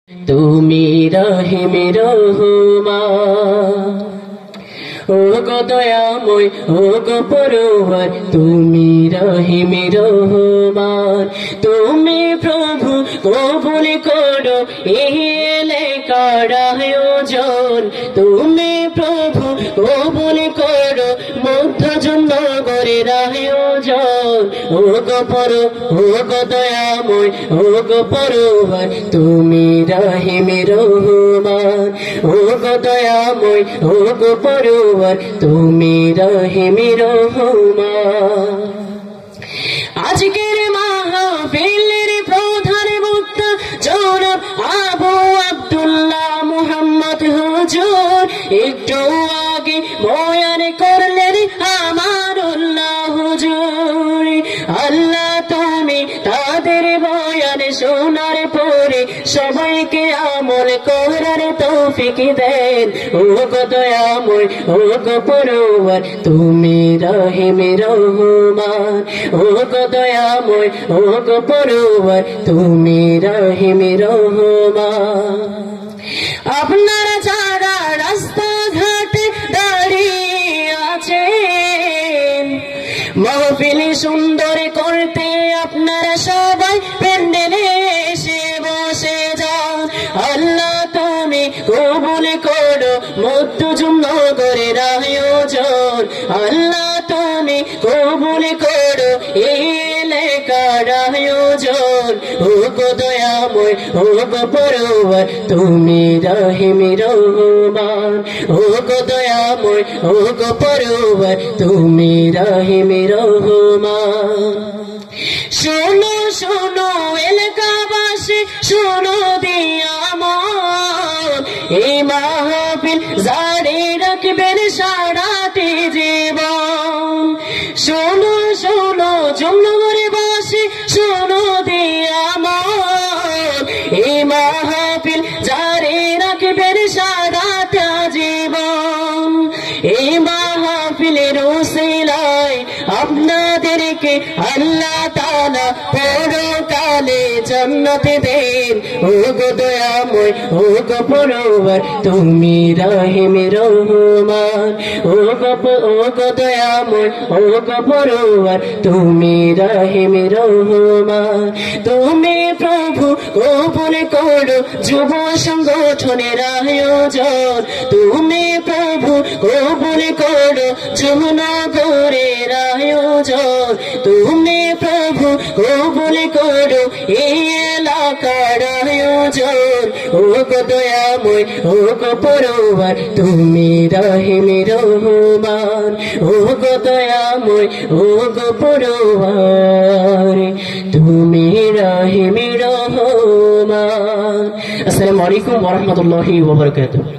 তুমি রহিম রহমান, ও গো দয়াময়, ও গো পরওয়ার, তুমি রহিম রহমান। তুমি প্রভু কবুল করো এই এলাকার আয়োজন, তুমি প্রভু কবুল করো মধ্যজনগরের আয়োজন। ও গো দয়াময়, ও গো পরওয়ার, তুমি রহিম রহমান। ও গো দয়াময়, ও গো পরওয়ার, তুমি রহিম রহমান। আজকের মাহফিলের প্রধান বক্তা জনাব আবু আব্দুল্লাহ মুহাম্মদ হুজুর একটু আগে বয়ান করলেন আমার আল্লাহ হুজুর। আল্লাহ তুমি তাদের বয়ান শোনার পরে সবাইকে আমল করার তৌফিক দেন। ও গো দয়াময়, ও গো পরওয়ার, তুমি রহিম রহমান। ও গো দয়াময়, ও গো পরওয়ার, তুমি রহিম রহমান। আপনারা যারা রাস্তাঘাটে দাঁড়িয়ে আছেন, মাহফিল সুন্দর করতে আপনারা সবাই প্যান্ডেলে এসে বসে যান। আল্লাহ তুমি কবুল করো মধ্যজনগরের আয়োজন। আল্লাহ তুমি কবুল করো এই এলাকার আয়োজন। ও গো দয়াময়, ও গো পরওয়ার, তুমি রহিম রহমান। ও গো দয়াময়, ও গো পরওয়ার, তুমি রহিম রহমান। শোনো শোনো এলাকাবাসী, শোনো দিয়া মন, এই মাহফিল জারি রাখবেন সারাটি জীবন। শোনো শোনো জমনগরবাসী, শোনো দিয়া মন, এই মাহফিল জারি রাখবেন সারাটা জীবন। এই মাহফিলের উসিলায় আপনাদেরকে আল্লাহ তাআলা পরকালে জান্নাত দেন। ও গো দয়াময়, ও গো পরওয়ার, তুমি রহিম রহমান। ও গো দয়াময়, ও গো পরওয়ার, তুমি রহিম রহমান। তুমি প্রভু কবুল করো যুব সংগঠনের আয়োজন। তুমি প্রভু কবুল করো যমুনাগরের আয়োজন। তুমি প্রভু কবুল করো এই এলাকার আয়োজন। ও গো দয়াময়, ও গো পরওয়ার, তুমি রহিম রহমান। ও গো দয়াময়, ও গো পরওয়ার, তুমি রহিম রহমান। আসসালামু আলাইকুম ওয়া রাহমাতুল্লাহি ওয়া বারাকাতুহু।